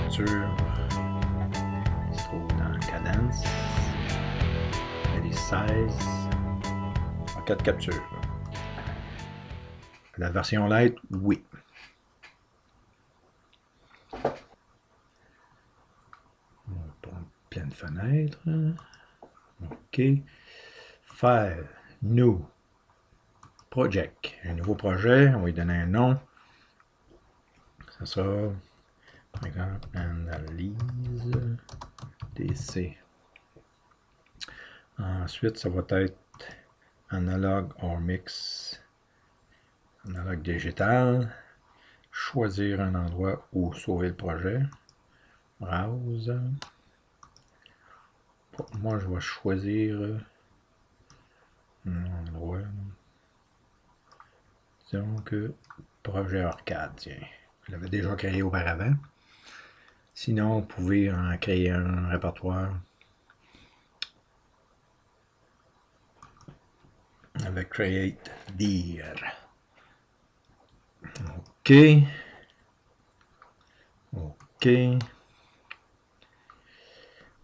capture qui se trouve dans Cadence. Les 16 en 4 captures. La version light, oui. On prend plein de fenêtres. OK. File, New, Project. Un nouveau projet, on va lui donner un nom. Ça sera, par exemple, Analyse DC. Ensuite, ça va être Analog or Mix. Analogue digital. Choisir un endroit où sauver le projet. Browse. Moi, je vais choisir un endroit. Disons que projet arcade, tiens. Je l'avais déjà créé auparavant. Sinon, vous pouvez en créer un répertoire avec Create Dir. OK. OK.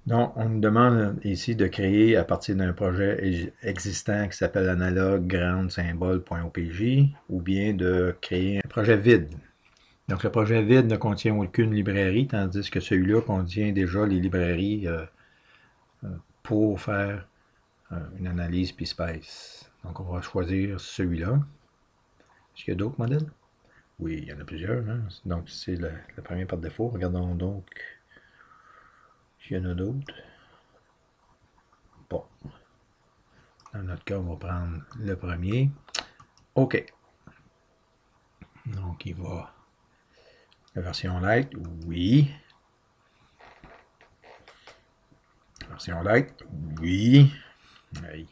Donc, on nous demande ici de créer à partir d'un projet existant qui s'appelle Analog Ground Symbol.opg ou bien de créer un projet vide. Donc, le projet vide ne contient aucune librairie, tandis que celui-là contient déjà les librairies pour faire une analyse PSpace. Donc, on va choisir celui-là. Est-ce qu'il y a d'autres modèles? Oui, il y en a plusieurs. Hein? Donc, c'est le premier par défaut. Regardons donc s'il y en a d'autres. Bon. Dans notre cas, on va prendre le premier. OK. Donc, il va... La version light, oui. Version light, oui. Oui.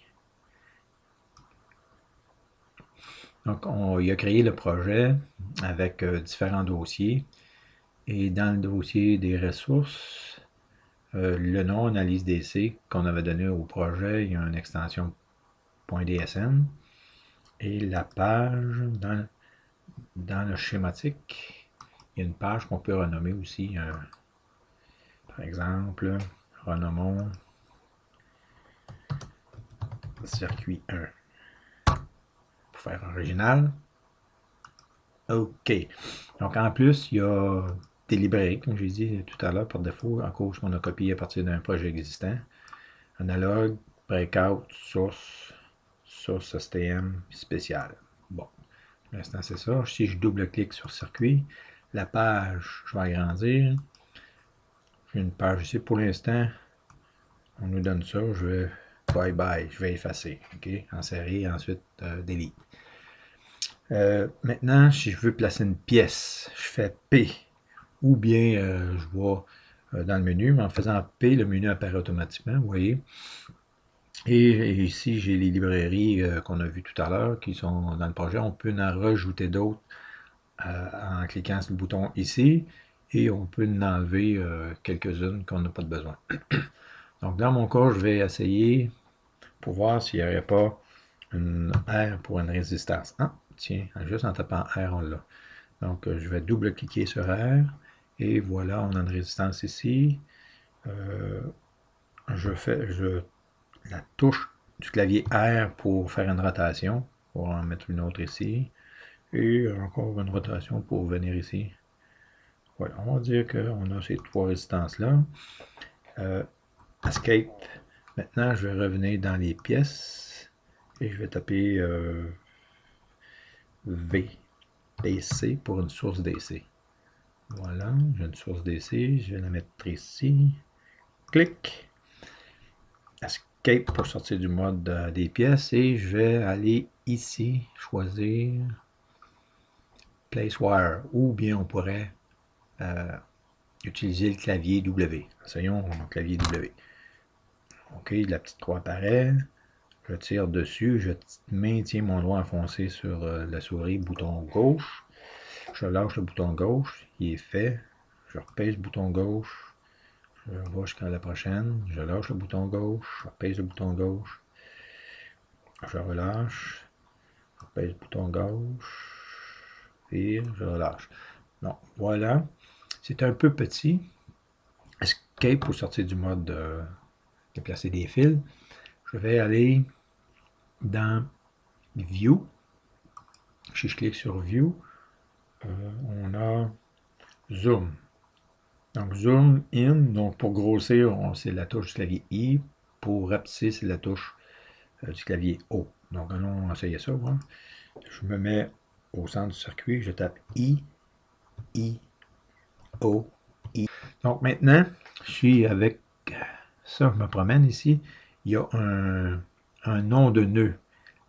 Donc, il a créé le projet avec différents dossiers. Et dans le dossier des ressources, le nom analyse DC qu'on avait donné au projet, il y a une extension .dsn. Et la page, dans le schématique, il y a une page qu'on peut renommer aussi. Par exemple, renommons circuit 1. Pour faire original. OK. Donc, en plus, il y a des librairies, comme j'ai dit tout à l'heure, par défaut, en cause qu'on a copié à partir d'un projet existant. Analogue, breakout, source, source STM, spécial. Bon, pour l'instant, c'est ça. Si je double-clique sur circuit, la page, je vais agrandir. J'ai une page ici. Pour l'instant, on nous donne ça. Je vais bye-bye. Je vais effacer. OK? En série, ensuite, delete. Maintenant, si je veux placer une pièce, je fais P. Ou bien, je vais dans le menu, mais en faisant P, le menu apparaît automatiquement, vous voyez. Et ici, j'ai les librairies qu'on a vues tout à l'heure qui sont dans le projet. On peut en rajouter d'autres en cliquant sur le bouton ici. Et on peut en enlever quelques-unes qu'on n'a pas de besoin. Donc, dans mon cas, je vais essayer pour voir s'il n'y aurait pas une R pour une résistance. Ah, tiens, juste en tapant R, on l'a. Donc, je vais double-cliquer sur R. Et voilà, on a une résistance ici. La touche du clavier R pour faire une rotation. On va en mettre une autre ici. Et encore une rotation pour venir ici. Voilà, on va dire qu'on a ces trois résistances-là. Escape. Maintenant, je vais revenir dans les pièces. Et je vais taper V. DC pour une source DC. Voilà, j'ai une source DC. Je vais la mettre ici. Clic. Escape pour sortir du mode des pièces. Et je vais aller ici, choisir Place Wire. Ou bien on pourrait utiliser le clavier W. Essayons le clavier W. OK, la petite croix apparaît. Je tire dessus. Je maintiens mon doigt enfoncé sur la souris, bouton gauche. Je lâche le bouton gauche. Il est fait. Je repèse le bouton gauche. Je vais jusqu'à la prochaine. Je lâche le bouton gauche. Je repèse le bouton gauche. Je relâche. Je repèse le bouton gauche. Et je relâche. Donc, voilà. C'est un peu petit. Escape pour sortir du mode de placer des fils. Je vais aller dans View. Si je clique sur View, on a Zoom. Donc Zoom In, donc pour grossir, c'est la touche du clavier I. Pour rapetisser, c'est la touche du clavier O. Donc allons essayer ça. Voilà. Je me mets au centre du circuit, je tape I, O, I. Donc maintenant, je suis avec ça, je me promène ici. Il y a un nom de nœud.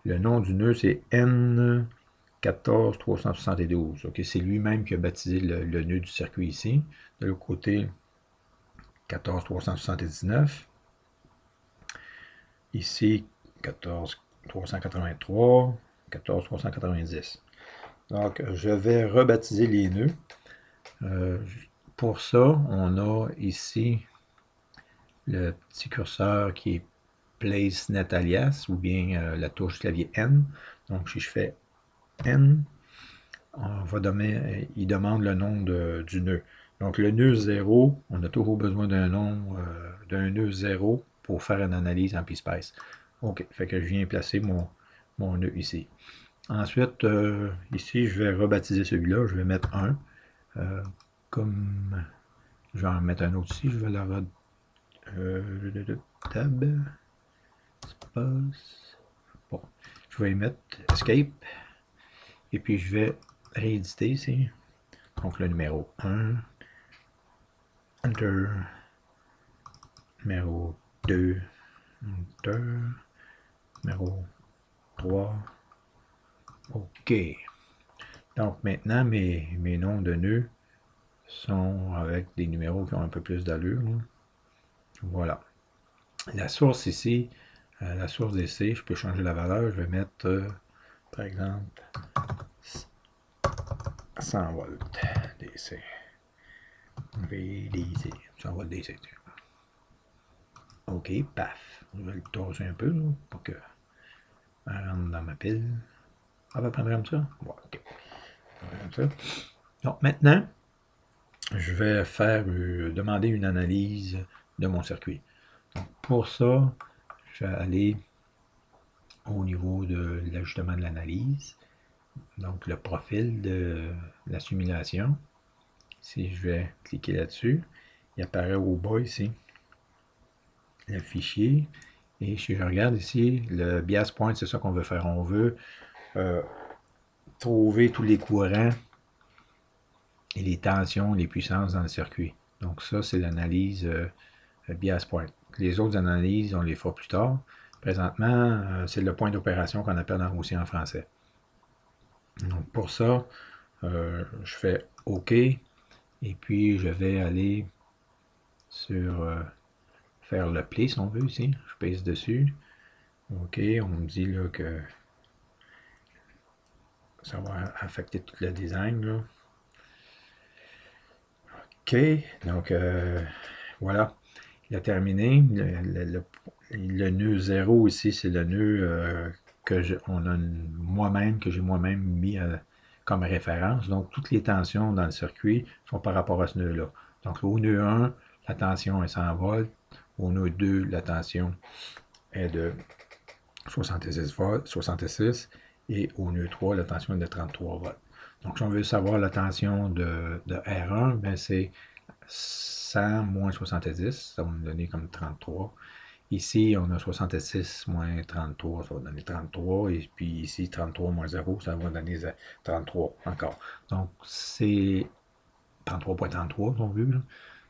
Le nom du nœud, c'est N14372. Okay, c'est lui-même qui a baptisé le nœud du circuit ici. De l'autre côté, 14379. Ici, 14383, 14390. Donc, je vais rebaptiser les nœuds. Pour ça, on a ici le petit curseur qui est Place Net Alias ou bien la touche clavier N. Donc, si je fais N, il demande le nom du nœud. Donc, le nœud 0, on a toujours besoin d'un nom d'un nœud 0 pour faire une analyse en PSpice. OK, fait que je viens placer mon nœud ici. Ensuite, ici, je vais rebaptiser celui-là. Je vais mettre 1. Comme je vais en mettre un autre ici, je vais la tab. Espace. Bon, je vais y mettre Escape. Et puis, je vais rééditer ici. Donc, le numéro 1. Enter. Numéro 2. Enter. Numéro 3. OK. Donc, maintenant, mes noms de nœuds sont avec des numéros qui ont un peu plus d'allure. Voilà. La source ici, la source DC, je peux changer la valeur. Je vais mettre, par exemple, 100 volts DC. VDC, 100 volts DC. OK, paf. Je vais le tosser un peu là, pour que elle rentre dans ma pile. On va prendre comme ça? Ouais, OK. Comme ça. Donc maintenant, je vais faire demander une analyse de mon circuit. Donc, pour ça, je vais aller au niveau de l'ajustement de l'analyse. Donc, le profil de la simulation. Si je vais cliquer là-dessus, il apparaît au bas ici le fichier. Et si je regarde ici, le bias point, c'est ça qu'on veut faire. On veut trouver tous les courants et les tensions, les puissances dans le circuit. Donc ça, c'est l'analyse bias point. Les autres analyses, on les fera plus tard. Présentement, c'est le point d'opération qu'on appelle aussi en français. Donc pour ça, je fais OK. Et puis, je vais aller sur faire le play, si on veut, ici. Je pèse dessus. OK, on me dit là que ça va affecter tout le design. Là. OK, donc voilà. Il a terminé. Le nœud 0 ici, c'est le nœud que j'ai moi-même mis comme référence. Donc, toutes les tensions dans le circuit sont par rapport à ce nœud-là. Donc, au nœud 1, la tension est 100 volts. Au nœud 2, la tension est de 66 volts, 66. Et au nœud 3, la tension est de 33 volts. Donc, si on veut savoir la tension de R1, ben c'est 100 moins 70, ça va me donner comme 33. Ici, on a 66 moins 33, ça va donner 33. Et puis ici, 33 moins 0, ça va donner 33 encore. Donc, c'est 33.33, si on veut. Là.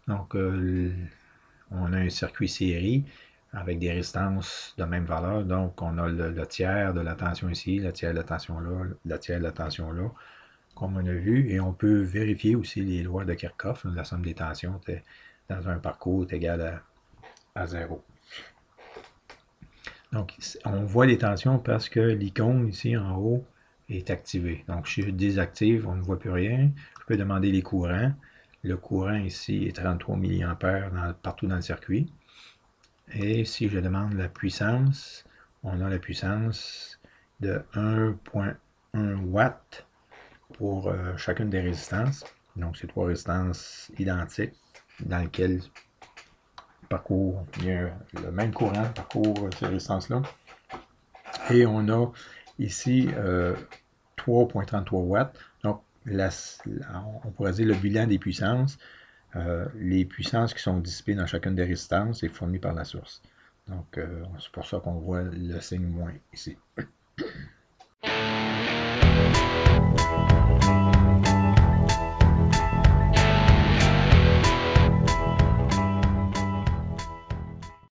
Donc, on a un circuit série avec des résistances de même valeur. Donc, on a le tiers de la tension ici, le tiers de la tension là, le tiers de la tension là, comme on a vu. Et on peut vérifier aussi les lois de Kirchhoff. La somme des tensions dans un parcours est égale à 0. Donc, on voit les tensions parce que l'icône ici en haut est activée. Donc, si je désactive, on ne voit plus rien. Je peux demander les courants. Le courant ici est 33 mA partout dans le circuit. Et si je demande la puissance, on a la puissance de 1.1 watts pour chacune des résistances. Donc, c'est trois résistances identiques dans lesquelles parcourt, il y a le même courant parcourt ces résistances-là. Et on a ici 3,33 watts. Donc, on pourrait dire le bilan des puissances. Les puissances qui sont dissipées dans chacune des résistances est fournie par la source. Donc, c'est pour ça qu'on voit le signe moins ici.